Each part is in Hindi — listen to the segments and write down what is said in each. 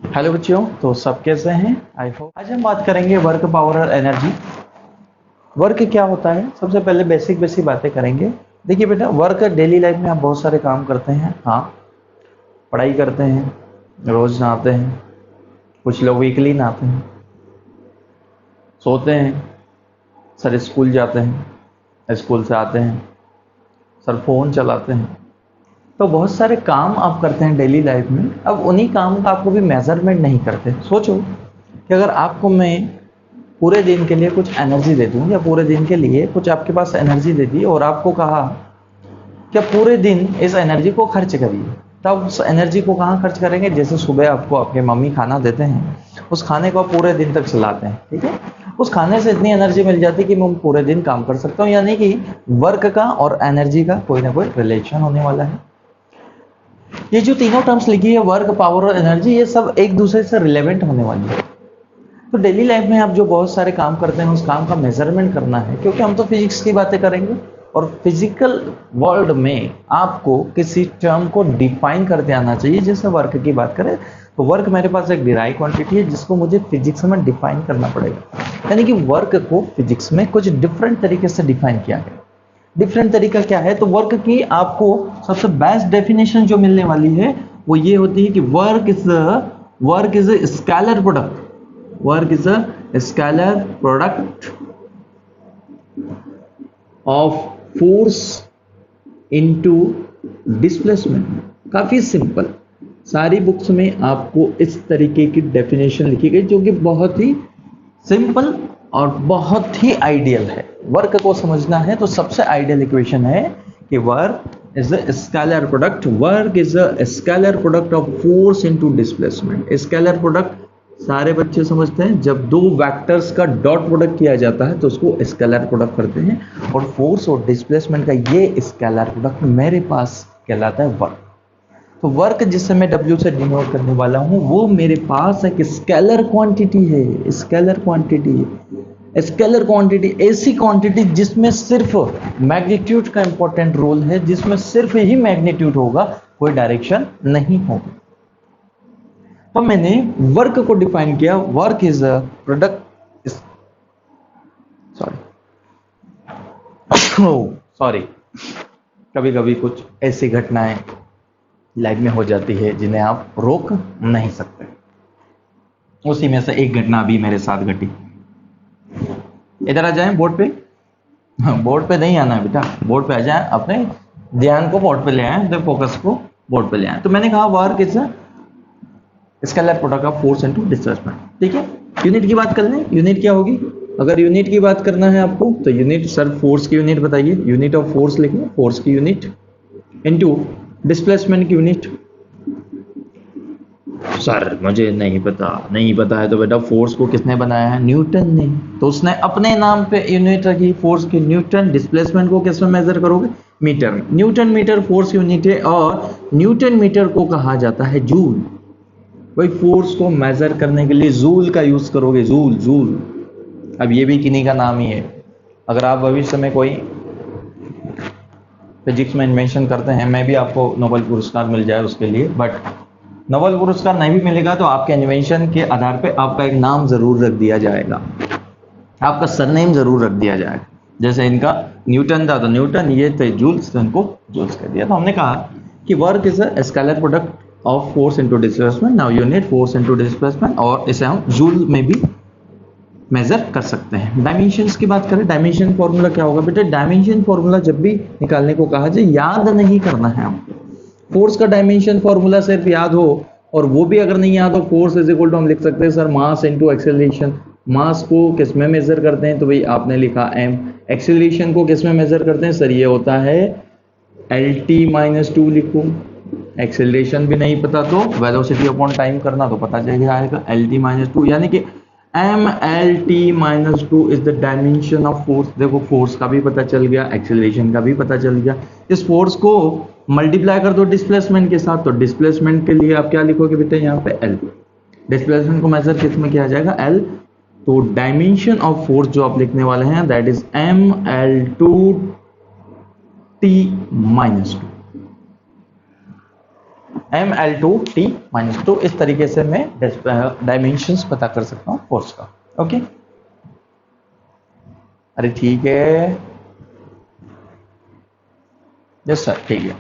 हेलो बच्चों, तो सब कैसे हैं? आई होप आज हम बात करेंगे वर्क पावर और एनर्जी। वर्क क्या होता है, सबसे पहले बेसिक बेसिक बातें करेंगे। देखिए बेटा, वर्क डेली लाइफ में आप बहुत सारे काम करते हैं। हाँ, पढ़ाई करते हैं, रोज नहाते हैं, कुछ लोग वीकली नहाते हैं, सोते हैं, सर स्कूल जाते हैं, स्कूल से आते हैं, सर फोन चलाते हैं। तो बहुत सारे काम आप करते हैं डेली लाइफ में। अब उन्हीं काम का आपको भी मेजरमेंट नहीं करते। सोचो कि अगर आपको मैं पूरे दिन के लिए कुछ एनर्जी दे दूं, या पूरे दिन के लिए कुछ आपके पास एनर्जी दे दी और आपको कहा कि पूरे दिन इस एनर्जी को खर्च करिए, तब उस एनर्जी को कहाँ खर्च करेंगे? जैसे सुबह आपको आपके मम्मी खाना देते हैं, उस खाने को आप पूरे दिन तक चलाते हैं, ठीक है। उस खाने से इतनी एनर्जी मिल जाती है कि मैं पूरे दिन काम कर सकता हूँ। यानी कि वर्क का और एनर्जी का कोई ना कोई रिलेशन होने वाला है। ये जो तीनों टर्म्स लिखी है, वर्क, पावर और एनर्जी, ये सब एक दूसरे से रिलेवेंट होने वाली है। तो डेली लाइफ में आप जो बहुत सारे काम करते हैं, उस काम का मेजरमेंट करना है, क्योंकि हम तो फिजिक्स की बातें करेंगे और फिजिकल वर्ल्ड में आपको किसी टर्म को डिफाइन करते आना चाहिए। जैसे वर्क की बात करें तो वर्क मेरे पास एक डिराइव क्वांटिटी है जिसको मुझे फिजिक्स में डिफाइन करना पड़ेगा। यानी कि वर्क को फिजिक्स में कुछ डिफरेंट तरीके से डिफाइन किया गया। डिफरेंट तरीका क्या है? तो वर्क की आपको सबसे बेस्ट डेफिनेशन जो मिलने वाली है वो ये होती है कि work is a scalar product. Work is a scalar product of force into displacement। काफी सिंपल, सारी बुक्स में आपको इस तरीके की डेफिनेशन लिखी गई जो कि बहुत ही सिंपल और बहुत ही आइडियल है। वर्क को समझना है तो सबसे आइडियल इक्वेशन है कि work is a scalar product. Work is a scalar product of force into displacement. Scalar product सारे बच्चे समझते हैं, जब दो वेक्टर्स का डॉट प्रोडक्ट किया जाता है तो उसको स्केलर प्रोडक्ट करते हैं, और फोर्स और डिस्प्लेसमेंट का ये स्केलर प्रोडक्ट मेरे पास कहलाता है वर्क। तो वर्क जिसे मैं W से डिनोट करने वाला हूं, वो मेरे पास एक स्केलर क्वांटिटी है। स्केलर क्वांटिटी, स्केलर क्वांटिटी ऐसी क्वांटिटी जिसमें सिर्फ मैग्नीट्यूड का इंपॉर्टेंट रोल है, जिसमें सिर्फ ही मैग्नीट्यूड होगा, कोई डायरेक्शन नहीं होगी। तो मैंने वर्क को डिफाइन किया, work is a product, sorry कभी कभी कुछ ऐसी घटनाएं लाइफ में हो जाती है जिन्हें आप रोक नहीं सकते। उसी में से एक घटना अभी मेरे साथ घटी। इधर आ जाएं बोर्ड पे। बोर्ड पे नहीं आना है बेटा, बोर्ड पे आ जाए, अपने ध्यान को बोर्ड पे ले आए, अपने फोकस को बोर्ड पे ले आए। तो मैंने कहा work is scalar product of force into displacement, ठीक है। यूनिट की बात कर लें, यूनिट क्या होगी? अगर यूनिट की बात करना है आपको तो यूनिट, सर फोर्स की यूनिट बताइए, यूनिट ऑफ फोर्स लिखिए, फोर्स की यूनिट इनटू डिस्प्लेसमेंट की यूनिट। सर मुझे नहीं पता, नहीं पता है तो बेटा फोर्स को किसने बनाया है? न्यूटन ने। तो उसने अपने नाम पे यूनिट रखी फोर्स की, न्यूटन। डिस्प्लेसमेंट को किस में मेजर करोगे? मीटर में। न्यूटन मीटर फोर्स यूनिट है, और न्यूटन मीटर को कहा जाता है जूल। भाई फोर्स को मेजर करने के लिए जूल का यूज करोगे, जूल जूल। अब ये भी किन्हीं का नाम ही है। अगर आप भविष्य में कोई फिजिक्स में इन्वेंशन करते हैं, मैं भी आपको नोबेल पुरस्कार मिल जाए उसके लिए, बट नोबेल पुरस्कार नहीं भी मिलेगा तो आपके इन्वेंशन के आधार पे आपका एक नाम जरूर रख दिया जाएगा, आपका सरनेम जरूर रख दिया जाएगा। जैसे इनका न्यूटन था तो न्यूटन, ये थे जूल्स तो इनको जूल्स कह दिया। तो हमने कहा कि work is a scalar product of force into displacement. Now unit force into displacement, और इसे हम जूल में भी मेजर कर सकते हैं। डायमेंशंस की बात करें, डायमेंशन फॉर्मूला क्या होगा बेटे? डायमेंशन फॉर्मूला जब भी निकालने को कहा जाए, याद नहीं करना है हमको। फोर्स का डायमेंशन फॉर्मूला सिर्फ याद हो, और वो भी अगर नहीं याद हो, फोर्स इज इक्वल टू हम लिख सकते हैं सर मास इनटू एक्सेलरेशन। मास को किस में मेजर करते हैं? तो भाई आपने लिखा m। एक्सेलरेशन को किस में मेजर करते हैं? सर ये होता है LT-2 लिखो। एक्सेलरेशन भी नहीं पता तो वेलोसिटी अपॉन टाइम करना तो पता चल जाएगा, LT-2, यानी कि MLT-2 is the dimension of force. देखो फोर्स का भी पता चल गया, एक्सेलरेशन का भी पता चल गया। इस फोर्स को मल्टीप्लाई कर दो डिस्प्लेसमेंट के साथ, तो डिस्प्लेसमेंट के लिए आप क्या लिखोगे बेटा? यहाँ पे L। डिस्प्लेसमेंट को मेजर किस में किया जाएगा? L। तो डायमेंशन ऑफ फोर्स जो आप लिखने वाले हैं दैट इज ML2T-2। mL2T-2। इस तरीके से मैं डायमेंशंस पता कर सकता हूँ फोर्स का। ओके, अरे ठीक है, यस सर, ठीक है।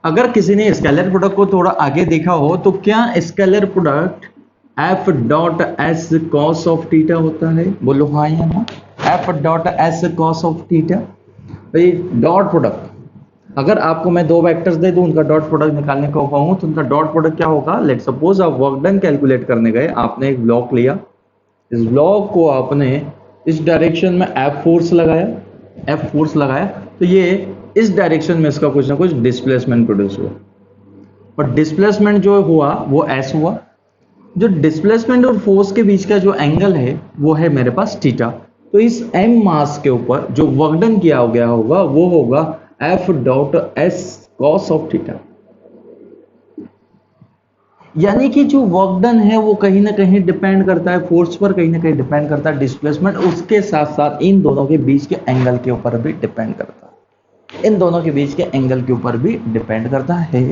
अगर किसी ने स्केलर प्रोडक्ट को थोड़ा आगे देखा हो तो क्या scalar product F dot S cos of theta होता है? बोलो हाँ या ना। F dot S cos of theta, भाई डॉट प्रोडक्ट, अगर आपको मैं दो वेक्टर्स दे दूं, उनका डॉट प्रोडक्ट निकालने को कहूं तो उनका डॉट प्रोडक्ट क्या होगा? लेट सपोज आप वर्क डन कैलकुलेट करने गए, आपने एक ब्लॉक लिया, इस ब्लॉक को आपने इस डायरेक्शन में एफ फोर्स लगाया, तो ये इस डायरेक्शन में इसका कुछ ना कुछ डिस्प्लेसमेंट प्रोड्यूस हुआ, और डिस्प्लेसमेंट जो हुआ वो एस हुआ। जो डिस्प्लेसमेंट और फोर्स के बीच का जो एंगल है वो है मेरे पास थीटा। तो इस एम मास के ऊपर जो वर्क डन किया गया होगा वो होगा F dot S cos of theta. यानी कि जो वर्क डन है वो कहीं ना कहीं डिपेंड करता है फोर्स पर, कहीं ना कहीं डिपेंड करता है डिस्प्लेसमेंट, उसके साथ साथ इन दोनों के बीच के एंगल के ऊपर भी डिपेंड करता है, इन दोनों के बीच के एंगल के ऊपर भी डिपेंड करता है।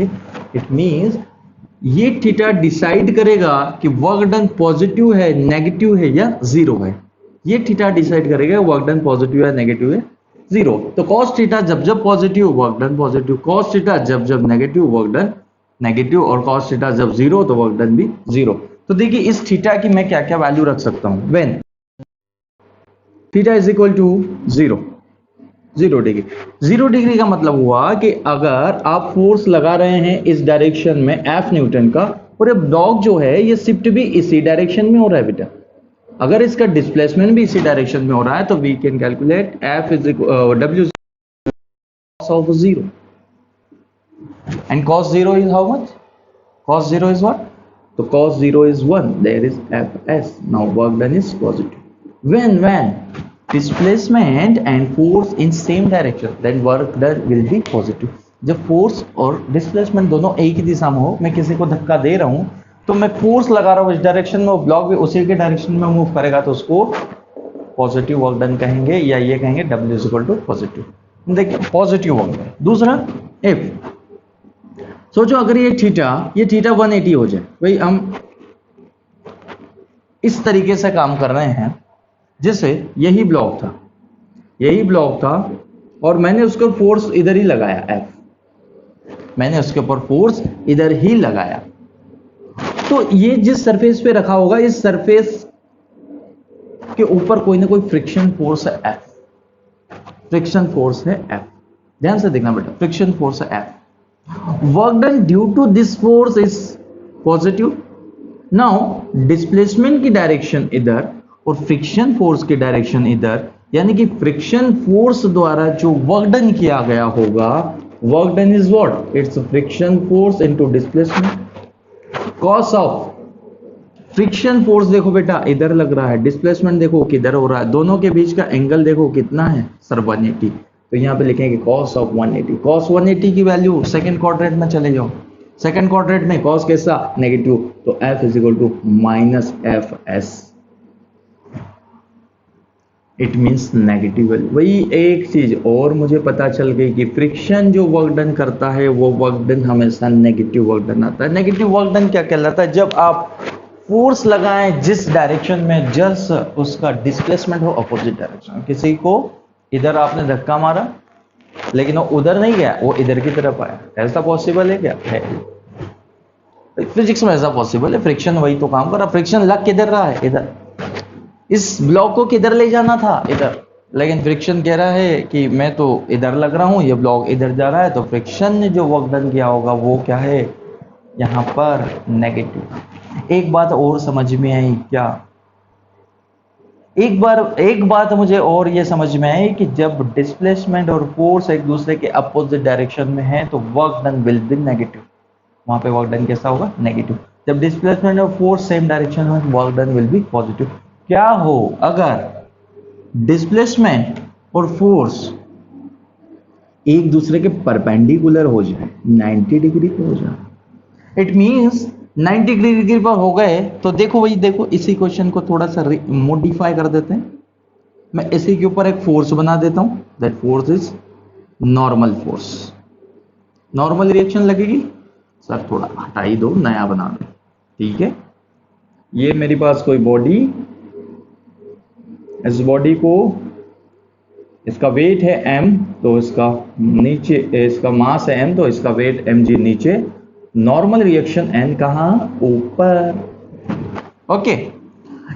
इट मींस ये थीटा डिसाइड करेगा कि वर्क डन पॉजिटिव है, नेगेटिव है या जीरो है। ये थीटा डिसाइड करेगा वर्क डन पॉजिटिव है, नेगेटिव है, जीरो। तो कॉस थीटा जब जब positive work done positive, cos theta जब जब नेगेटिव वर्क डन नेगेटिव, और कॉस थीटा जब जीरो तो वर्क डन भी जीरो। तो देखिए इस थीटा की मैं क्या क्या वैल्यू रख सकता हूं। When theta is equal to zero, 0 degree का मतलब हुआ कि अगर आप फोर्स लगा रहे हैं इस डायरेक्शन में एफ न्यूटन का, और ये ब्लॉक जो है ये शिफ्ट भी इसी डायरेक्शन में हो रहा है बेटा, अगर इसका डिस्प्लेसमेंट भी इसी डायरेक्शन में हो रहा है तो we can calculate F is W of zero, and cos 0 is how much? Cos 0 is what? So cos 0 is 1, there is fs. Now work done is positive when displacement and force in same direction, then work done will be positive. जब फोर्स और डिस्प्लेसमेंट दोनों एक ही दिशा में हो, मैं किसी को धक्का दे रहा हूं तो मैं फोर्स लगा रहा हूं इस डायरेक्शन में, वो ब्लॉक भी उसी के डायरेक्शन में मूव करेगा, तो उसको पॉजिटिव वर्क डन कहेंगे, या ये कहेंगे W is equal to positive. देखिए पॉजिटिव वर्क डन। दूसरा, इफ सोचो अगर ये थीटा 180 हो जाए, भाई हम इस तरीके से काम कर रहे हैं जैसे यही ब्लॉक था और मैंने उसको फोर्स इधर ही लगाया, एफ मैंने उसके ऊपर फोर्स इधर ही लगाया, तो ये जिस सरफेस पे रखा होगा इस सरफेस के ऊपर कोई ना कोई फ्रिक्शन फोर्स है एफ, फ्रिक्शन फोर्स है एफ। ध्यान से देखना बेटा, फ्रिक्शन फोर्स है F. Work done due to this force is positive. Now displacement की डायरेक्शन इधर और फ्रिक्शन फोर्स की डायरेक्शन इधर, यानी कि फ्रिक्शन फोर्स द्वारा जो वर्क डन किया गया होगा, work done is what? It's friction force into displacement. Cos of friction force देखो बेटा इधर लग रहा है, डिस्प्लेसमेंट देखो किधर हो रहा है, दोनों के बीच का एंगल देखो कितना है सर, 180। तो यहां पे लिखेंगे cos ऑफ 180। cos 180 की वैल्यू सेकंड क्वाड्रेंट में चले जाओ, सेकंड क्वाड्रेंट में cos कैसा? नेगेटिव, तो f is equal to minus F S, it means negative value. वही एक चीज और मुझे पता चल गई कि फ्रिक्शन जो वर्क डन करता है वो वर्क डन हमेशा नेगेटिव वर्क डन आता है। नेगेटिव वर्क डन क्या कहलाता है? जब आप फोर्स लगाएं जिस डायरेक्शन में, जस्ट उसका डिस्प्लेसमेंट हो अपोजिट डायरेक्शन। किसी को इधर आपने धक्का मारा लेकिन वो उधर नहीं गया, वो इधर की तरफ आया, ऐसा पॉसिबल है क्या? है। फिजिक्स में ऐसा पॉसिबल है, फ्रिक्शन वही तो काम कर रहा। फ्रिक्शन लग किधर रहा है? इधर। इस ब्लॉक को किधर ले जाना था? इधर, लेकिन फ्रिक्शन कह रहा है कि मैं तो इधर लग रहा हूं, ये ब्लॉक इधर जा रहा है, तो फ्रिक्शन ने जो वर्क डन किया होगा वो क्या है यहां पर? नेगेटिव। एक बात और समझ में आई क्या? एक बात मुझे और ये समझ में आई कि जब डिस्प्लेसमेंट और फोर्स एक दूसरे के अपोजिट डायरेक्शन में है तो work done will be negative. वहां पे वर्क डन कैसा होगा? नेगेटिव। जब डिस्प्लेसमेंट और फोर्स सेम डायरेक्शन में, work done will be positive. क्या हो अगर डिस्प्लेसमेंट और फोर्स एक दूसरे के परपेंडिकुलर हो जाए, 90 डिग्री पे हो जाए? इट मींस 90 डिग्री पर हो गए तो देखो वही, देखो इसी क्वेश्चन को थोड़ा सा मॉडिफाई कर देते हैं। मैं इसी के ऊपर एक फोर्स बना देता हूं, that force is normal force. Normal reaction लगेगी, सर थोड़ा हटा ही दो, नया बना दो, ठीक है। ये मेरे पास कोई बॉडी, इस बॉडी को, इसका वेट है m, तो इसका नीचे, इसका मास है m, तो इसका वेट mg नीचे, नॉर्मल रिएक्शन n कहाँ, ऊपर। ओके,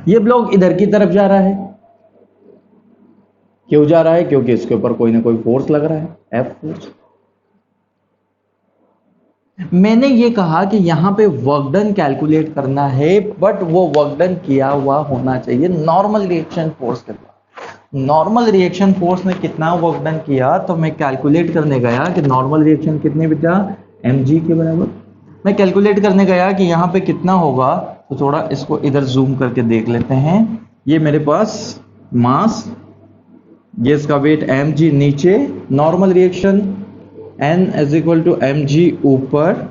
ये ब्लॉक इधर की तरफ जा रहा है, क्यों जा रहा है, क्योंकि इसके ऊपर कोई ना कोई फोर्स लग रहा है, F फोर्स। मैंने ये कहा कि यहां पे वर्क डन कैलकुलेट करना है, बट वो वर्क डन किया हुआ होना चाहिए नॉर्मल रिएक्शन फोर्स के द्वारा। नॉर्मल रिएक्शन फोर्स ने कितना वर्क डन किया, तो मैं कैलकुलेट करने गया कि नॉर्मल रिएक्शन कितने बेटा, mg के बराबर। मैं कैलकुलेट करने गया कि यहाँ पे कितना होगा, तो थोड़ा इसको इधर जूम करके देख लेते हैं। ये मेरे पास मास, ये इसका वेट mg नीचे, normal reaction n is equal to mg ऊपर,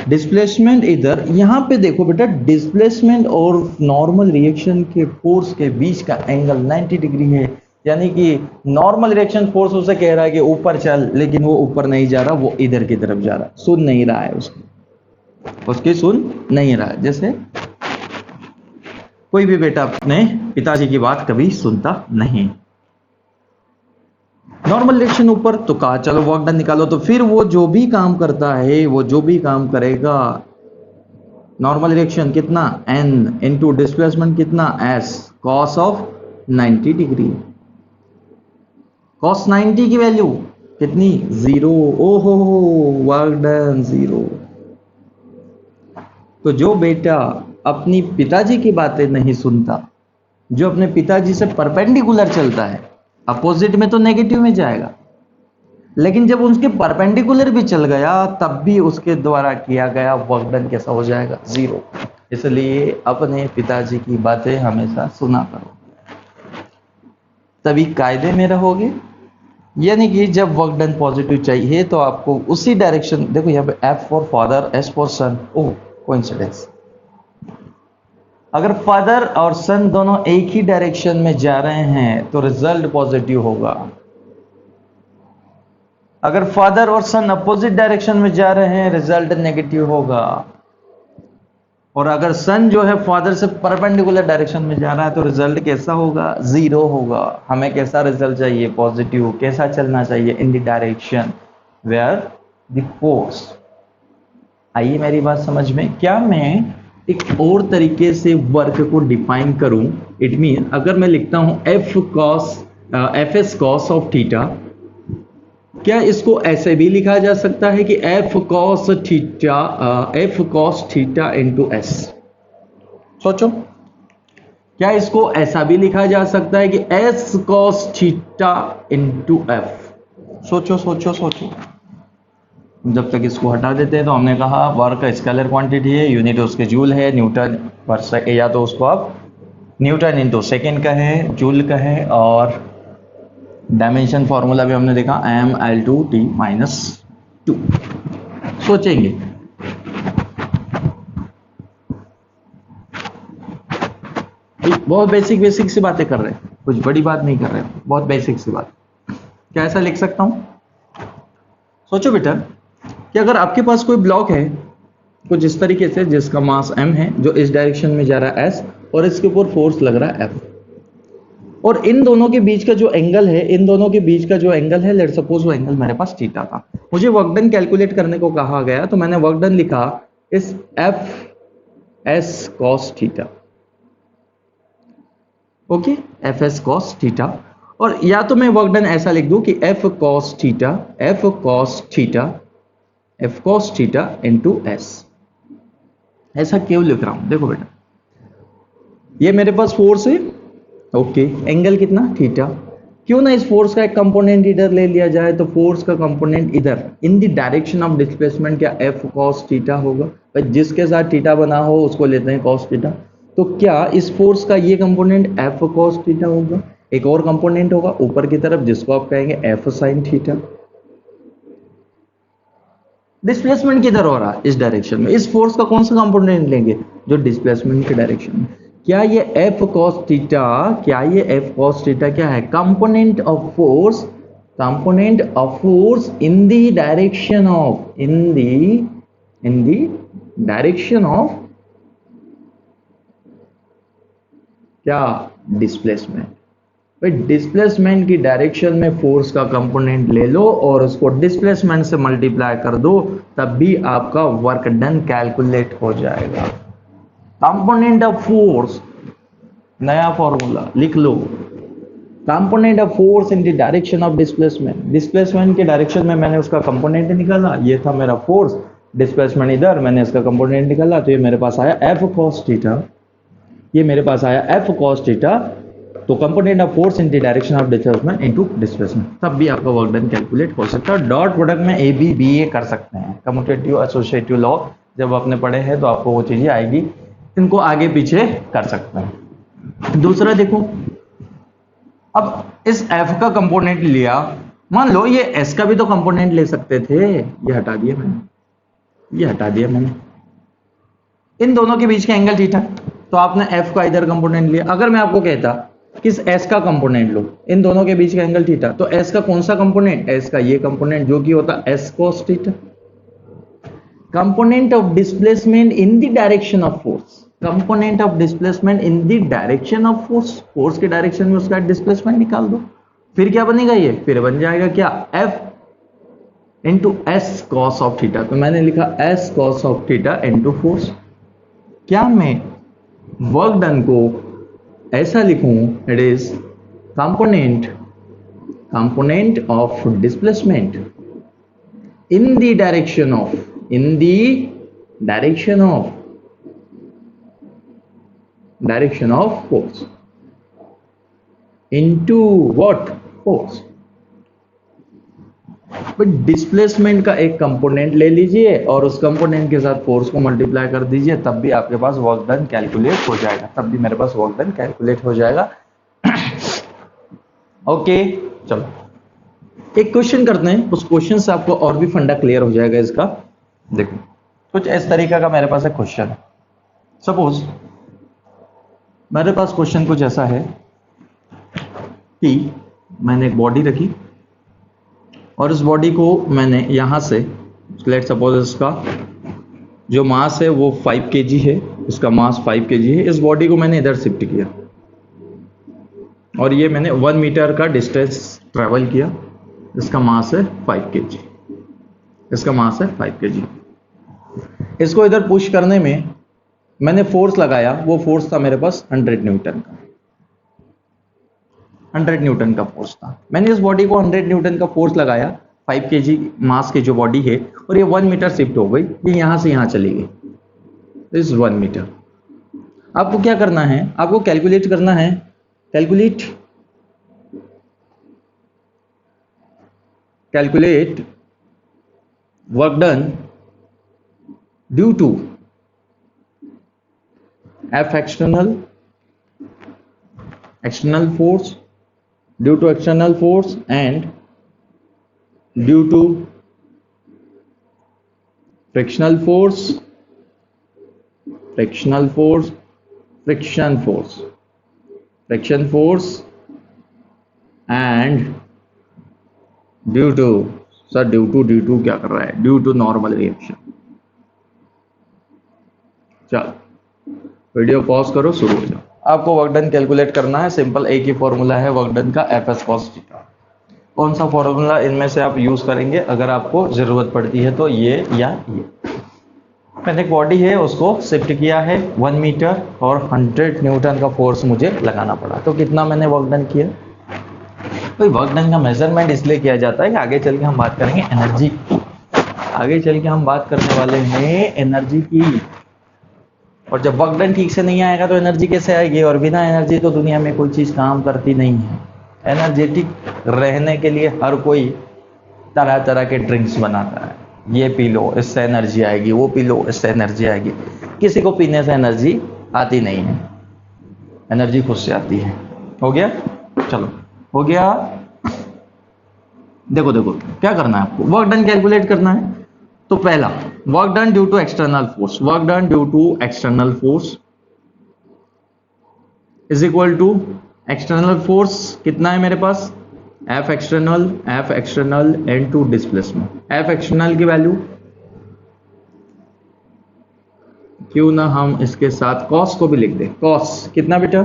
डिस्प्लेसमेंट इधर। यहां पे देखो बेटा, डिस्प्लेसमेंट और नॉर्मल रिएक्शन के फोर्स के बीच का एंगल 90 डिग्री है, यानी कि नॉर्मल रिएक्शन फोर्स उसे कह रहा है कि ऊपर चल, लेकिन वो ऊपर नहीं जा रहा, वो इधर की तरफ जा रहा है, सुन नहीं रहा है उसकी सुन नहीं रहा है। जैसे कोई भी बेटा अपने पिताजी की बात कभी सुनता नहीं। नॉर्मल रिएक्शन ऊपर, तो कहा चलो वर्क डन निकालो, तो फिर वो जो भी काम करता है, वो जो भी काम करेगा, नॉर्मल रिएक्शन कितना n इंटू डिस्प्लेसमेंट कितना s, cos of 90 degree. Cos 90 की वैल्यू कितनी, 0। ओहो, वर्क डन 0। तो जो बेटा अपनी पिताजी की बातें नहीं सुनता, जो अपने पिताजी से परपेंडिकुलर चलता है, अपोजिट में तो नेगेटिव में जाएगा, लेकिन जब उसके परपेंडिकुलर भी चल गया, तब भी उसके द्वारा किया गया वर्क डन कैसा हो जाएगा, 0। इसलिए अपने पिताजी की बातें हमेशा सुना करो, तभी कायदे में रहोगे। यानी कि जब वर्क डन पॉजिटिव चाहिए, तो आपको उसी डायरेक्शन, देखो यहाँ पे F for father, S for son, oh coincidence. अगर फादर और सन दोनों एक ही डायरेक्शन में जा रहे हैं, तो रिजल्ट पॉजिटिव होगा। अगर फादर और सन अपोजिट डायरेक्शन में जा रहे हैं, रिजल्ट नेगेटिव होगा। और अगर सन जो है फादर से परपेंडिकुलर डायरेक्शन में जा रहा है, तो रिजल्ट कैसा होगा, 0 होगा। हमें कैसा रिजल्ट चाहिए, पॉजिटिव। कैसा चलना चाहिए, in the direction where the force. आइए मेरी बात समझ में। क्या मैं एक और तरीके से वर्क को डिफाइन करूं, इट मीन अगर मैं लिखता हूं F S cos of theta, क्या इसको ऐसे भी लिखा जा सकता है कि F cos theta into S. सोचो, क्या इसको ऐसा भी लिखा जा सकता है कि S cos theta into F. सोचो सोचो सोचो। जब तक इसको हटा देते हैं, तो हमने कहा वर्क का स्केलर क्वांटिटी है, यूनिट उसके जूल है, न्यूटन पर सेकेंड, या तो उसको आप न्यूटन इंटू सेकेंड का है, जूल का है, और डायमेंशन फॉर्मूला भी हमने देखा mL2T-2। सोचेंगे, बहुत बेसिक सी बातें कर रहे हैं, कुछ बड़ी बात नहीं कर रहे हैं, बहुत बेसिक सी बात। क्या ऐसा लिख सकता हूं? सोचो बेटा कि अगर आपके पास कोई ब्लॉक है कुछ इस तरीके से, जिसका मास m है, जो इस डायरेक्शन में जा रहा है s, और इसके ऊपर फोर्स लग रहा है F, और इन दोनों के बीच का जो एंगल है, लेट्स सपोज वो एंगल मेरे पास थीटा था। मुझे वर्क डन कैलकुलेट करने को कहा गया, तो मैंने वर्क डन लिखा इस Fs cos theta. Okay, Fs cos theta. और या तो मैं वर्क डन ऐसा लिख दूं कि F cos theta into s। ऐसा क्यों लिख रहा हूं? देखो बेटा, ये मेरे पास फोर्स है, ओके, एंगल कितना, थीटा। क्यों ना इस फोर्स का एक कंपोनेंट इधर ले लिया जाए, तो फोर्स का कंपोनेंट इधर इन द डायरेक्शन ऑफ डिस्प्लेसमेंट क्या F cos थीटा होगा। जिसके साथ थीटा बना हो उसको लेते हैं cos थीटा। तो क्या इस फोर्स का ये कंपोनेंट F cos थीटा होगा? एक और कंपोनेंट होगा ऊपर की तरफ, जिसको आप कहेंगे F sin थीटा। डिस्प्लेसमेंट किधर हो रहा है, इस डायरेक्शन में। इस फोर्स का कौन सा कंपोनेंट लेंगे, जो डिस्प्लेसमेंट के डायरेक्शन में। क्या ये F cos थीटा क्या है, component of force component of force in the direction of in the direction of क्या, डिस्प्लेसमेंट। भाई डिस्प्लेसमेंट की डायरेक्शन में फोर्स का कंपोनेंट ले लो और उसको डिस्प्लेसमेंट से मल्टीप्लाई कर दो, तब भी आपका वर्क डन कैलकुलेट हो जाएगा। कंपोनेंट ऑफ फोर्स, नया फॉर्मूला लिख लो, component of force in the direction of displacement. Displacement के डायरेक्शन में मैंने उसका कंपोनेंट निकाला, ये था मेरा फोर्स, डिस्प्लेसमेंट इधर, मैंने इसका कंपोनेंट निकाला, तो ये मेरे पास आया एफ कॉस थीटा, ये मेरे पास आया एफ कॉस थीटा। तो component of force in the direction of displacement into displacement, तब भी आपका वर्क डन कैलकुलेट हो सकता है। डॉट प्रोडक्ट में ए बी बी ए कर सकते हैं, कम्यूटेटिव एसोसिएटिव लॉ जब आपने पढ़े हैं तो आपको वो चीजें आएगी, इनको आगे पीछे कर सकते हैं। दूसरा देखो, अब इस एफ का कंपोनेंट लिया, मान लो ये एस का भी तो कंपोनेंट ले सकते थे, ये हटा दिया मैंने, ये हटा दिया मैंने, इन दोनों के बीच का एंगल थीटा, तो आपने एफ का इधर कंपोनेंट लिया। अगर मैं आपको कहता कि इस एस का कंपोनेंट लो, इन दोनों के बीच का एंगल थीटा, तो एस का कौन सा कंपोनेंट, एस का ये कंपोनेंट जो कि होता S cos theta. Component of displacement in the direction of force, component of displacement in the direction of force, force के डायरेक्शन में उसका डिस्प्लेसमेंट निकाल दो, फिर क्या बनेगा, ये फिर बन जाएगा क्या, F into S cos of theta. तो मैंने लिखा S cos of theta into force. क्या मैं वर्क डन को ऐसा लिखूं, it is component of displacement in the direction of, in the direction of force into what, force. But displacement का एक कंपोनेंट ले लीजिए और उस कंपोनेंट के साथ फोर्स को मल्टीप्लाई कर दीजिए, तब भी आपके पास वर्क डन कैलकुलेट हो जाएगा, तब भी मेरे पास वर्क डन कैलकुलेट हो जाएगा। ओके चलो एक क्वेश्चन करते हैं, उस क्वेश्चन से आपको और भी फंडा क्लियर हो जाएगा इसका। देखो कुछ इस तरीके का मेरे पास एक क्वेश्चन है, सपोज मेरे पास क्वेश्चन कुछ ऐसा है कि मैंने एक बॉडी रखी और इस बॉडी को मैंने यहां से, लेट सपोज इसका जो मास है वो 5 kg है, इसका मास 5 kg है, इस बॉडी को मैंने इधर शिफ्ट किया और ये मैंने 1 मीटर का डिस्टेंस ट्रेवल किया, इसका मास है 5 kg, इसका मास है 5 kg। इसको इधर पुश करने में मैंने फोर्स लगाया, वो फोर्स था मेरे पास 100 न्यूटन का, 100 न्यूटन का फोर्स था। मैंने इस बॉडी को 100 न्यूटन का फोर्स लगाया, 5 kg मास की जो बॉडी है, और ये 1 मीटर शिफ्ट हो गई, ये यहां से यहां चली गई, दिस 1 मीटर। आपको क्या करना है, आपको कैलकुलेट करना है, calculate work done due to F external force, due to external force and due to frictional force, friction force and due to, sir due to क्या कर रहा है, ड्यू टू नॉर्मल रिएक्शन। चलो वीडियो पॉज करो, शुरू हो जाओ। आपको वर्क डन कैलकुलेट करना है, सिंपल एक ही फॉर्मूला है वर्क डन का, एफ एस कॉस थीटा। कौन सा फॉर्मूला इनमें से आप यूज करेंगे अगर आपको जरूरत पड़ती है, तो ये या ये। मैंने एक बॉडी है उसको शिफ्ट किया है 1 मीटर और 100 न्यूटन का फोर्स मुझे लगाना पड़ा, तो कितना मैंने वर्क डन किया। तो वर्क डन का मेजरमेंट इसलिए किया जाता है कि आगे चल के हम बात करेंगे एनर्जी, आगे चल के हम बात करने वाले हैं एनर्जी की। और जब वर्क डन ठीक से नहीं आएगा तो एनर्जी कैसे आएगी, और बिना एनर्जी तो दुनिया में कोई चीज काम करती नहीं है। एनर्जेटिक रहने के लिए हर कोई तरह तरह के ड्रिंक्स बनाता है, ये पी लो इससे एनर्जी आएगी, वो पी लो इससे एनर्जी आएगी। किसी को पीने से एनर्जी आती नहीं है, एनर्जी खुद से आती है। हो गया, चलो हो गया। देखो देखो क्या करना है आपको, वर्क डन कैलकुलेट करना है। तो पहला work done due to external force, work done due to external force is equal to external force कितना है मेरे पास F external into displacement. F external की वैल्यू क्यों ना हम इसके साथ कॉस को भी लिख दें। कॉस कितना बेटा,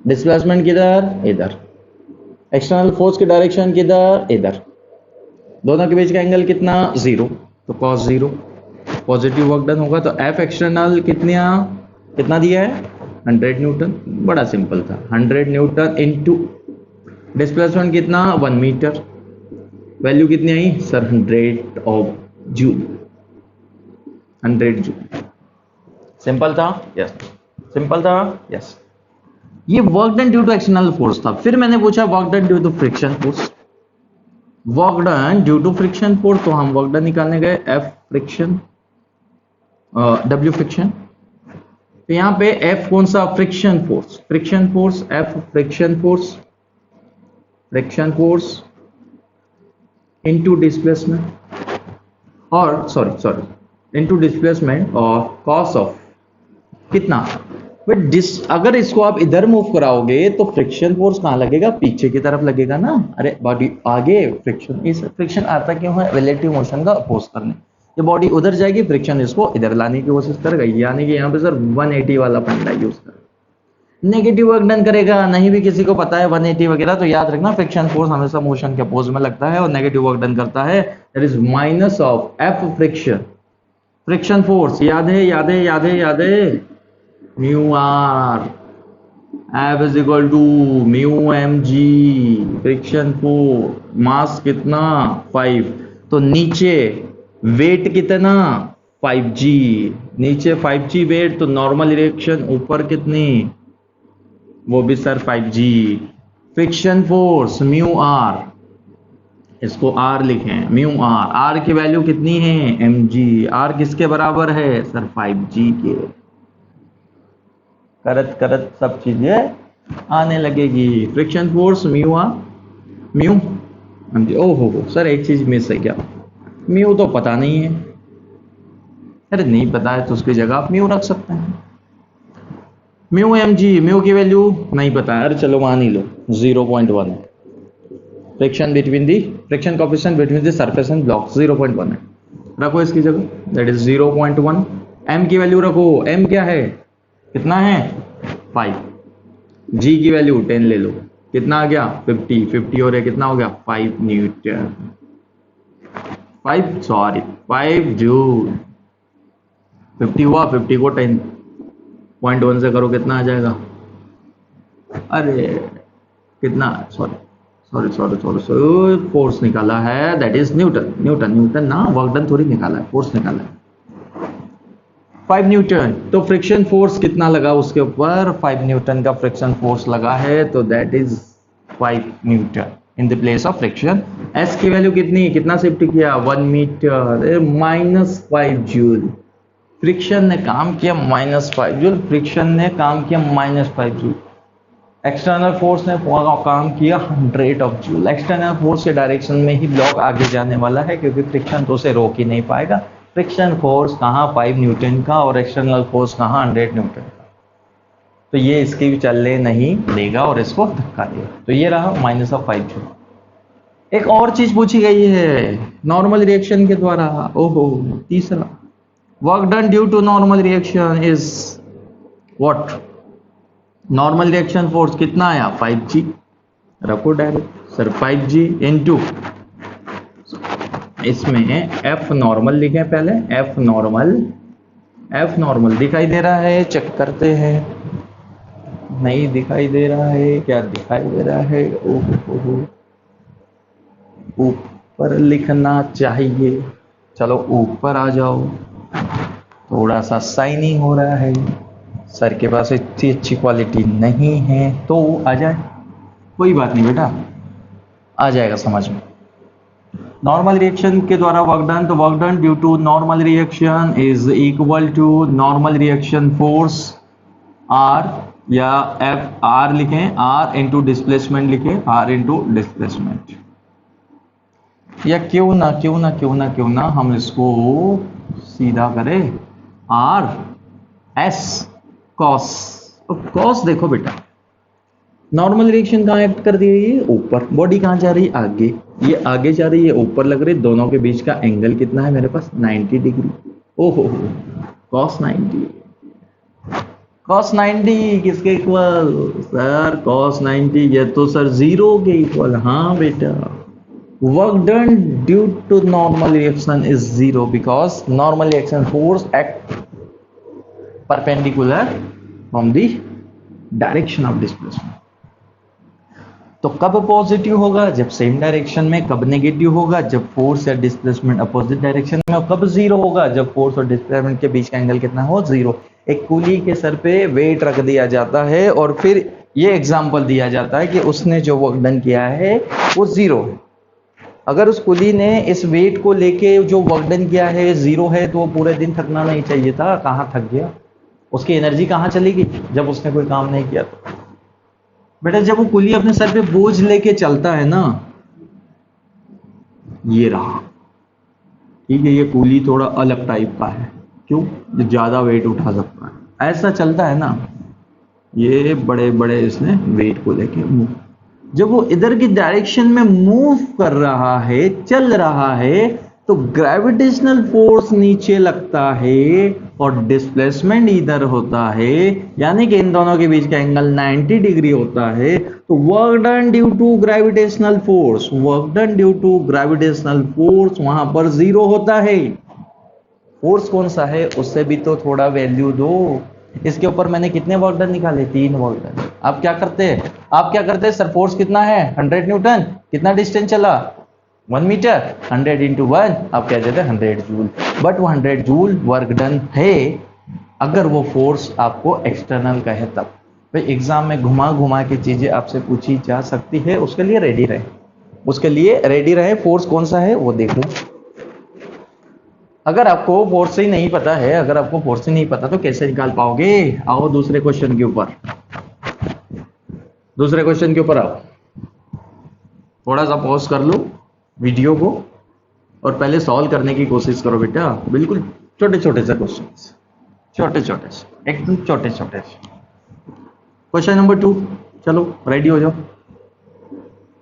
डिस्प्लेसमेंट किधर, इधर, एक्सटर्नल फोर्स की डायरेक्शन किधर, इधर, दोनों के बीच का एंगल कितना, 0, तो कॉस 0, पॉजिटिव वर्क डन होगा। तो एफ एक्सटर्नल कितना दिया है, 100 न्यूटन, बड़ा सिंपल था, 100 न्यूटन इनटू डिस्प्लेसमेंट कितना, 1 मीटर, वैल्यू कितनी आई sir, 100 of joule, 100 joule. Simple था, यस, सिंपल था, यस। ये work done due to external force था। फिर मैंने पूछा work done due to friction force, work done due to friction force, तो हम वर्क डन निकालने गए, एफ फ्रिक्शन, डब्ल्यू फ्रिक्शन। तो यहां पे एफ कौन सा, friction force, F friction force into displacement, और सॉरी इनटू डिस्प्लेसमेंट और कॉस ऑफ कितना। बट अगर इसको आप इधर मूव कराओगे तो फ्रिक्शन फोर्स कहां लगेगा, पीछे की तरफ लगेगा ना, अरे बॉडी आगे, फ्रिक्शन आता क्यों है, रिलेटिव मोशन का अपोज करने। ये बॉडी उधर जाएगी, फ्रिक्शन इसको इधर लाने की कोशिश करेगा, यानी कि यहाँ पे सर 180 वाला फंडा यूज कर, नेगेटिव वर्क डन करेगा। नहीं भी किसी को पता है 180 वगैरह, तो याद रखना फ्रिक्शन फोर्स हमेशा मोशन के अपोज में लगता है और नेगेटिव वर्क डन करता है, that is minus of F friction force, याद है, mu R, F is equal to mu M G, friction force, mass कितना 5, तो नीचे वेट कितना 5g, नीचे 5g वेट, तो नॉर्मल रिएक्शन ऊपर कितनी, वो भी sir 5g। Friction force mu R, इसको आर लिखें, म्यू आर की वैल्यू कितनी है, mg, आर किसके बराबर है सर, 5g के। करत करत सब चीजें आने लगेगी। फ्रिक्शन फोर्स म्यू ओहो सर एक चीज मिस है क्या, म्यू तो पता नहीं है, अरे नहीं पता है तो उसकी जगह आप म्यू रख सकते हैं, म्यू mg, म्यू की वैल्यू नहीं पता है, अरे चलो मान ही लो 0.1, friction coefficient between the surface and block 0.1 है, रखो इसकी जगह, दैट इज 0.1। m की वैल्यू रखो, m क्या है, कितना है 5, g की वैल्यू 10 ले लो, कितना आ गया 50 और कितना हो गया 5 न्यूटन, 5 जूल, 50 हुआ, 50 को 10.1 से करो कितना आ जाएगा, अरे कितना, सॉरी फोर्स निकाला है, दैट इज न्यूटन ना, वर्क डन थोड़ी निकाला है, फोर्स निकाला है 5 न्यूटन। तो फ्रिक्शन फोर्स कितना लगा उसके ऊपर, 5 न्यूटन का फ्रिक्शन फोर्स लगा है, तो that is 5 Newton in the place of friction. S की वैल्यू कितना शिफ्ट किया, 1 मीटर, -5 जूल, फ्रिक्शन ने काम किया -5 जूल, -5 जूल। एक्सटर्नल फोर्स ने काम किया 100 ऑफ जूल। एक्सटर्नल फोर्स के डायरेक्शन में ही ब्लॉक आगे जाने वाला है, क्योंकि फ्रिक्शन तो उसे रोक ही नहीं पाएगा। फ्रिक्शन फोर्स कहाँ 5 न्यूटन का और एक्सटर्नल फोर्स कहाँ 100 न्यूटन का, तो ये इसकी भी चलने नहीं देगा और इसको धक्का देगा। तो ये रहा -5 जूल। एक और चीज पूछी गई है नॉर्मल रिएक्शन के द्वारा, ओहो तीसरा, work done due to normal reaction is what, normal reaction force कितना आया 5g, रखो डायरेक्ट सर 5g इनटू, इसमें f नॉर्मल लिखें पहले, f नॉर्मल दिखाई दे रहा है, चेक करते हैं, नहीं दिखाई दे रहा है, क्या दिखाई दे रहा है, ओहो ऊपर लिखना चाहिए, चलो ऊपर आ जाओ, थोड़ा सा शाइनिंग हो रहा है, सर के पास इतनी अच्छी क्वालिटी नहीं है, तो आ जाए, कोई बात नहीं बेटा, आ जाएगा समझ में। नॉर्मल रिएक्शन के द्वारा वर्क डन, तो work done due to normal reaction is equal to normal reaction force R, या एफ आर लिखें, आर इंटू डिस्प्लेसमेंट लिखें, आर इंटू डिस्प्लेसमेंट, या क्यों ना हम इसको सीधा करें आर एस कॉस। कॉस देखो बेटा, नॉर्मल रिएक्शन कहाँ एक्ट कर रही है? ये ऊपर। बॉडी कहाँ जा रही है? आगे। ये आगे जा रही है, ऊपर लग रही है। दोनों के बीच का एंगल कितना है मेरे पास? 90 डिग्री। ओहो, cos 90। cos 90 किसके इक्वल? सर cos 90 ये तो सर जीरो के इक्वल। हाँ बेटा, work done due to normal reaction is zero because normal reaction force act perpendicular from the direction of displacement. तो कब पॉजिटिव होगा? जब सेम डायरेक्शन में। कब नेगेटिव होगा? जब फोर्स या डिस्प्लेसमेंट अपोजिट डायरेक्शन में। और कब जीरो होगा? जब फोर्स और डिस्प्लेसमेंट के बीच का एंगल कितना हो? जीरो। एक कुली के सर पे वेट रख दिया जाता है और फिर ये एग्जांपल दिया जाता है कि उसने जो वर्क डन किया है वो जीरो है। अगर उस कुली ने इस वेट को लेके जो वर्क डन किया है जीरो है तो वो पूरे दिन थकना नहीं चाहिए था। कहाँ थक गया? उसकी एनर्जी कहाँ चली गई जब उसने कोई काम नहीं किया? तो बेटा जब वो कुली अपने सर पे बोझ लेके चलता है ना, ये रहा, ठीक है, ये कुली थोड़ा अलग टाइप का है। क्यों? जो ज्यादा वेट उठा सकता है, ऐसा चलता है ना, ये बड़े बड़े इसने वेट को लेके मूव। जब वो इधर की डायरेक्शन में मूव कर रहा है, चल रहा है, तो ग्रेविटेशनल फोर्स नीचे लगता है और डिस्प्लेसमेंट इधर होता है, यानी कि इन दोनों के बीच का एंगल 90 डिग्री होता है। तो work done due to gravitational force, work done due to gravitational force वहां पर जीरो होता है। फोर्स कौन सा है उससे भी तो थोड़ा वैल्यू दो। इसके ऊपर मैंने कितने वर्क डन निकाले? 3 वर्क डन। आप क्या करते हैं? आप क्या करते हैं? सर फोर्स कितना है? 100 न्यूटन। कितना डिस्टेंस चला? 1 मीटर। 100 इंटू 1 आप क्या देते हैं? 100 जूल। बट वो 100 जूल वर्क डन है अगर वो फोर्स आपको एक्सटर्नल का है तब। भाई एग्जाम में घुमा घुमा के चीजें आपसे पूछी जा सकती है, उसके लिए रेडी रहे, उसके लिए रेडी रहे। फोर्स कौन सा है वो देख लो। अगर आपको फोर्स ही नहीं पता है, अगर आपको फोर्स ही नहीं पता तो कैसे निकाल पाओगे? आओ दूसरे क्वेश्चन के ऊपर, दूसरे क्वेश्चन के ऊपर आओ। थोड़ा सा पॉज कर लो वीडियो को और पहले सॉल्व करने की कोशिश करो बेटा। बिल्कुल छोटे छोटे से क्वेश्चन, छोटे छोटे से, एकदम छोटे छोटे से। क्वेश्चन नंबर 2, चलो रेडी हो जाओ।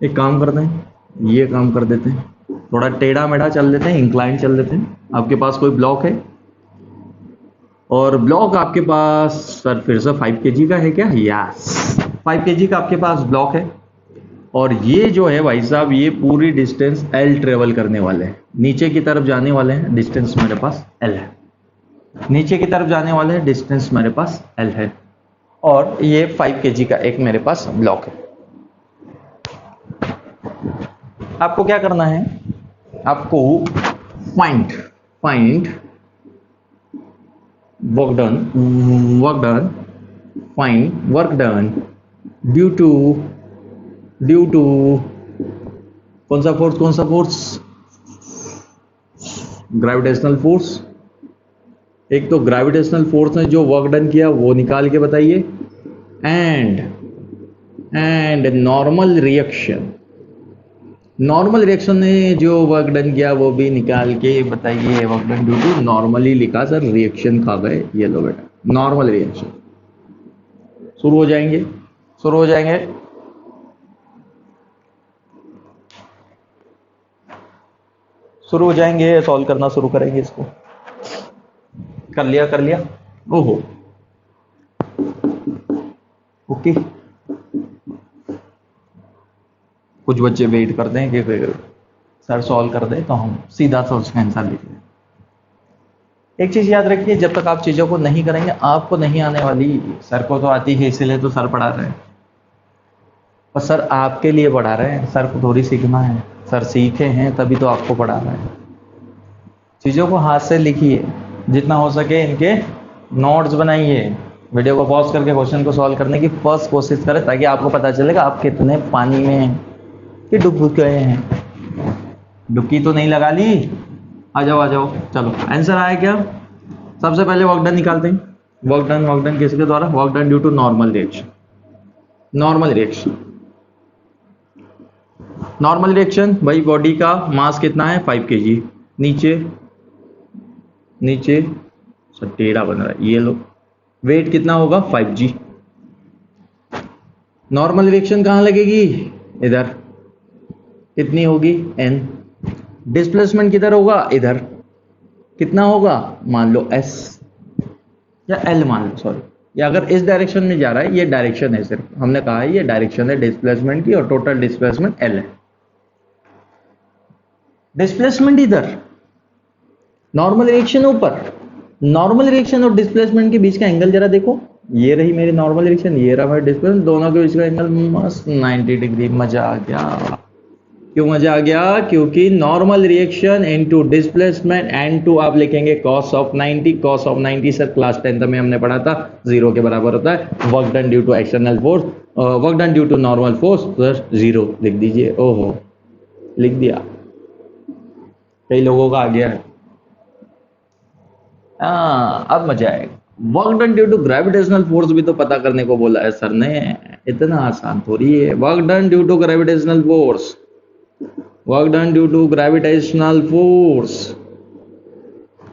एक काम करते हैं, ये काम कर देते हैं, थोड़ा टेढ़ा मेढ़ा चल देते हैं, इंक्लाइन चल देते हैं। आपके पास कोई ब्लॉक है और ब्लॉक आपके पास सर फिर से 5 kg का है क्या? यस, 5 kg का आपके पास ब्लॉक है और ये जो है भाई साहब ये पूरी डिस्टेंस L ट्रेवल करने वाले हैं, नीचे की तरफ जाने वाले हैं। डिस्टेंस मेरे पास L है, नीचे की तरफ जाने वाले हैं, डिस्टेंस मेरे पास L है और ये 5 kg का एक मेरे पास ब्लॉक है। आपको क्या करना है? आपको find work done find work done due to कौन सा फोर्स? Gravitational force. एक तो ग्रेविटेशनल फोर्स ने जो वर्क डन किया वो निकाल के बताइए, एंड नॉर्मल रिएक्शन ने जो वर्क डन किया वो भी निकाल के बताइए। Work done due to normally लिखा सर, रिएक्शन खा गए। ये लो बेटा, नॉर्मल रिएक्शन। शुरू हो जाएंगे सॉल्व करना शुरू करेंगे इसको। कर लिया ओहो, ओके। कुछ बच्चे वेट करते हैं कि सर सॉल्व कर दे तो हम सीधा सा उसका आंसर लिख लें। एक चीज याद रखिए, जब तक आप चीजों को नहीं करेंगे आपको नहीं आने वाली। सर को तो आती है, इसीलिए तो सर पढ़ा रहे हैं, और सर आपके लिए पढ़ा रहे हैं। सर को थोड़ी सीखना है, सर सीखे हैं तभी तो आपको पढ़ा रहे हैं। चीजों को हाथ से लिखिए, जितना हो सके इनके नोट्स बनाइए। वीडियो को पॉज करके क्वेश्चन को सॉल्व करने की फर्स्ट कोशिश करें, ताकि आपको पता चलेगा आप कितने पानी में हैं कि डूब गए हैं। डुबकी तो नहीं लगा ली? आ जाओ। चलो आंसर आया क्या? सबसे पहले वर्क डन निकालते हैं। वर्क डन किसके द्वारा? Work done due to normal reaction. भाई बॉडी का मास कितना है? 5 kg। नीचे सर टेढ़ा बन रहा है, ये लो। वेट कितना होगा? 5g। नॉर्मल रिएक्शन कहाँ लगेगी? इधर। कितनी होगी? n। डिस्प्लेसमेंट किधर होगा? इधर। कितना होगा? मान लो s या l मान लो, सॉरी। या अगर इस डायरेक्शन में जा रहा है, ये डायरेक्शन है, सिर्फ हमने कहा है ये डायरेक्शन है डिस्प्लेसमेंट की, और टोटल डिस्प्लेसमेंट l है। डिस्प्लेसमेंट इधर, नॉर्मल रिएक्शन ऊपर। नॉर्मल रिएक्शन और डिस्प्लेसमेंट के बीच का एंगल जरा देखो। ये रही मेरी नॉर्मल रिएक्शन, ये रहा मेरा डिस्प्लेसमेंट, दोनों के बीच का एंगल मस्त 90 डिग्री। मजा आ गया। क्यों मजा आ गया? क्योंकि normal reaction into displacement and to आप लिखेंगे cos of 90। cos of 90 sir class 10th में हमने पढ़ा था, 0 के बराबर होता है। Work done due to external force, work done due to normal force plus 0 लिख दीजिए। ओहो, लिख दिया। कई लोगों का आ गया है। अब मजा आएगा। Work done due to gravitational force भी तो पता करने को बोला है सर ने, इतना आसान थोड़ी है। Work done due to gravitational force, work done due to gravitational force,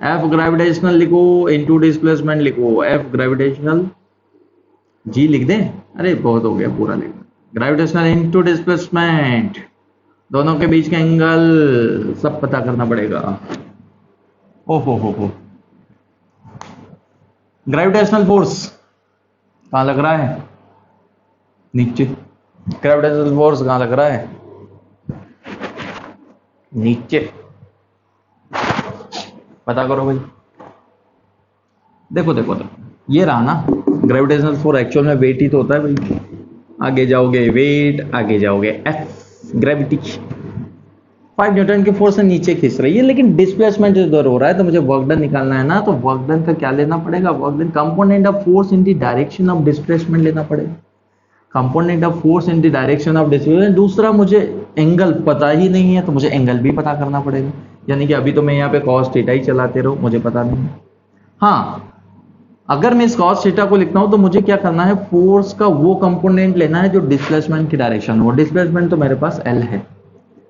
F gravitational लिखो इनटू डिस्प्लेसमेंट लिखो। एफ ग्रेविटेशनल, जी लिख दें? अरे बहुत हो गया, पूरा लिख। ग्रेविटेशनल इनटू डिस्प्लेसमेंट, दोनों के बीच का एंगल सब पता करना पड़ेगा। ओहो, ग्रेविटेशनल फोर्स कहां लग रहा है? नीचे। ग्रेविटेशनल फोर्स कहां लग रहा है? नीचे। पता करो भाई। देखो, ये रहा ना ग्रेविटेशनल फोर्स। एक्चुअल में वेट ही तो होता है भाई। आगे जाओगे वेट, आगे जाओगे एफ ग्रेविटी। 5 न्यूटन के फोर्स से नीचे खींच रही है, लेकिन डिस्प्लेसमेंट इधर हो रहा है, तो मुझे वर्क डन निकालना है ना। तो वर्क डन का क्या लेना पड़ेगा? Work done component of force in the direction of displacement लेना पड़ेगा। Component of force in the direction of displacement. दूसरा, मुझे एंगल पता ही नहीं है, तो मुझे एंगल भी पता करना पड़ेगा। यानी कि अभी तो मैं यहाँ पे cos थीटा ही चलाते रहो, मुझे पता नहीं है। हाँ, अगर मैं इस cos थीटा को लिखता हूं तो मुझे क्या करना है? फोर्स का वो कंपोनेंट लेना है जो डिस्प्लेसमेंट की डायरेक्शन हो। डिस्प्लेसमेंट तो मेरे पास l है,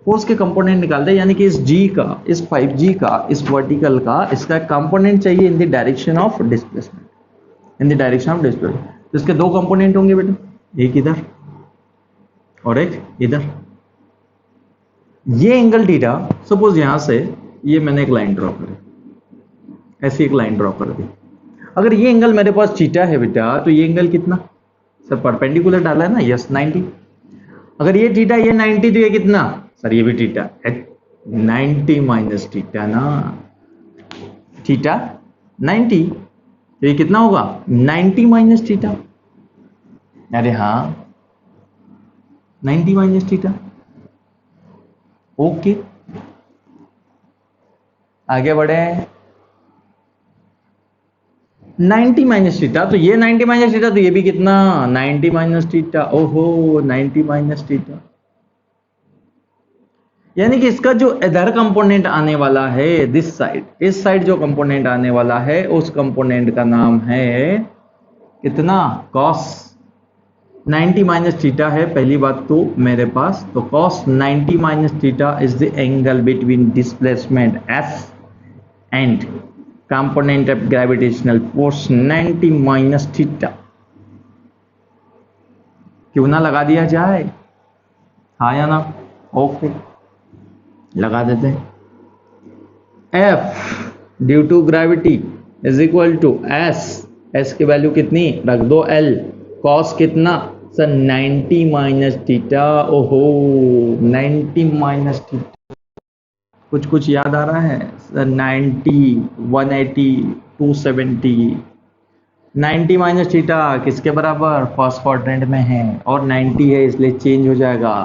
फोर्स के कंपोनेंट निकाल दे। यानी कि इस g का, इस 5g का, इस वर्टिकल का, इसका कंपोनेंट चाहिए in the direction of displacement, in the direction of displacement. तो इसके दो कंपोनेंट होंगे बेटा, एक इधर और एक इधर। ये एंगल थीटा, सपोज यहां से ये मैंने एक लाइन ड्रॉ करी, ऐसी एक लाइन ड्रॉ कर दी। अगर ये एंगल मेरे पास थीटा है बेटा, तो ये एंगल कितना? सर परपेंडिकुलर डाला है ना, यस 90। अगर ये थीटा, ये 90, तो ये कितना? सर ये भी थीटा, 90 माइनस थीटा ना, थीटा 90, तो ये कितना होगा? 90 माइनस थीटा। अरे हाँ, 90 माइनस थीटा। ओके, आगे बढ़े। 90 माइनस थीटा, तो ये 90 माइनस थीटा, तो ये भी कितना? 90 माइनस थीटा। ओहो, 90 माइनस थीटा। यानी कि इसका जो इधर कंपोनेंट आने वाला है, दिस साइड, इस साइड जो कंपोनेंट आने वाला है, उस कंपोनेंट का नाम है कितना? cos 90 माइनस थीटा है पहली बात तो मेरे पास। तो cos 90 minus theta is the angle between displacement f and component of gravitational force 90 minus theta. क्यों ना लगा दिया जाए? हाँ या ना? ओके, लगा देते हैं। F due to gravity is equal to S की वैल्यू कितनी रख दो? L। cos कितना? Sir 90 minus theta. ओहो, 90 माइनस थीटा। कुछ याद आ रहा है? सर 90, 180, 270। 90 माइनस थीटा किसके बराबर? फर्स्ट क्वाड्रेंट में है, और 90 है इसलिए चेंज हो जाएगा।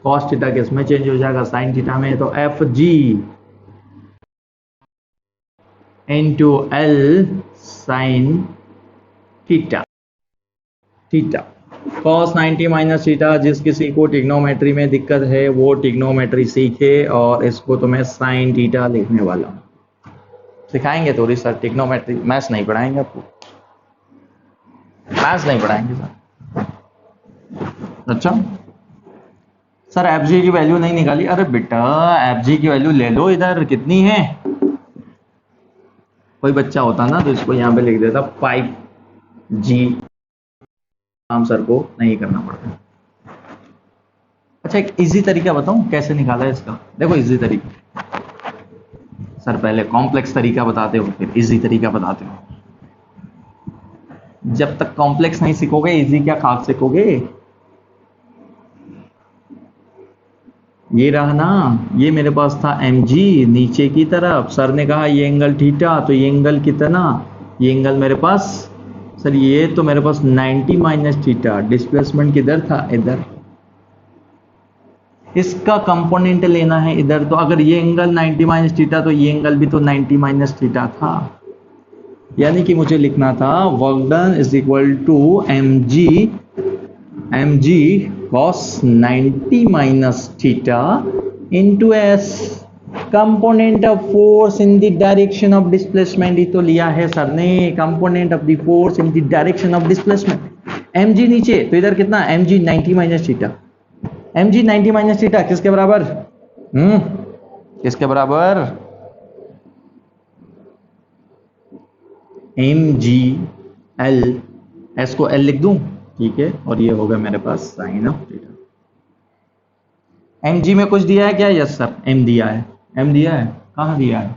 cos थीटा किस में चेंज हो जाएगा? sin थीटा में। तो Fg into L sin theta. Theta cos 90 minus theta. जिस किसी को टिग्नोमेट्री में दिक्कत है वो टिग्नोमेट्री सीखे, और इसको तो मैं sin थीटा लिखने वाला हूं। सिखाएंगे थोड़ी सर टिग्नोमेट्री, मैथ्स नहीं पढ़ाएंगे आपको, मैथ्स नहीं पढ़ाएंगे सर। अच्छा सर Fg की वैल्यू नहीं निकाली? अरे बेटा Fg की वैल्यू ले लो, इधर कितनी है? कोई बच्चा होता ना तो इसको यहाँ पे लिख देता 5g, काम सर को नहीं करना पड़ता। अच्छा एक इजी तरीका बताऊं कैसे निकाला है इसका, देखो इजी तरीका। सर पहले कॉम्प्लेक्स तरीका बताते हो फिर इजी तरीका बताते हो। जब तक कॉम्प्लेक्स नहीं सीखोगे इजी क्या खाक सीखोगे। ये रहा ना, ये मेरे पास था mg नीचे की तरफ, सर ने कहा ये एंगल थीटा, तो ये एंगल कितना, ये एंगल मेरे पास, सर ये तो मेरे पास 90 माइनस थीटा, डिस्प्लेसमेंट किधर था, इधर। इसका कंपोनेंट लेना है इधर, तो अगर ये एंगल 90 माइनस थीटा तो ये एंगल भी तो 90 माइनस थीटा था, यानी कि मुझे लिखना था work done is equal to mg cos 90 minus theta into s component of force in the direction of displacement। ही तो लिया है सर ने, component of the force in the direction of displacement। mg नीचे तो इधर कितना, mg 90 minus theta, mg 90 minus theta किसके बराबर, किसके बराबर, mg l, s को l लिख दूं, ठीक है, और ये होगा मेरे पास साइन ऑफ थीटा। mg में कुछ दिया है क्या, यस सर m दिया है, m दिया है, कहाँ दिया है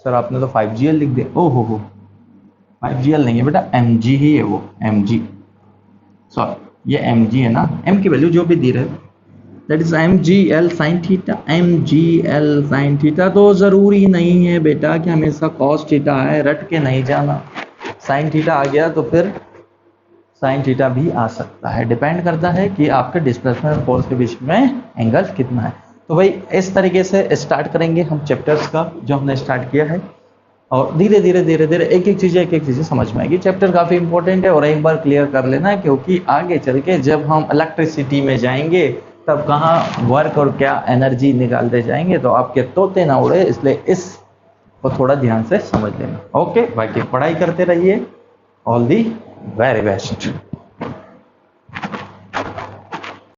सर, आपने तो 5gl लिख दिया, ओ हो 5gl नहीं है बेटा, mg ही है वो, mg सॉरी ये mg है ना, m की वैल्यू जो भी दी रहे that is mgl sin theta, mgl sin theta. तो जरूरी नहीं है बेटा कि हमेशा cos थीटा है, रट के नहीं जाना, sin थीटा आ गया तो फिर साइन थीटा भी आ सकता है, डिपेंड करता है कि आपके डिस्प्लेसमेंट और फोर्स के बीच में एंगल कितना है। तो भाई इस तरीके से स्टार्ट करेंगे हम चैप्टर्स का जो हमने स्टार्ट किया है, और धीरे धीरे एक एक चीज़ें समझ में आएगी। चैप्टर काफ़ी इंपॉर्टेंट है और एक बार क्लियर कर लेना, क्योंकि आगे चल के जब हम इलेक्ट्रिसिटी में जाएंगे तब कहाँ वर्क और क्या एनर्जी निकालते जाएंगे तो आपके तोते ना उड़े, इसलिए इस को थोड़ा ध्यान से समझ लेना। ओके, बाकी पढ़ाई करते रहिए, ऑल दी very best।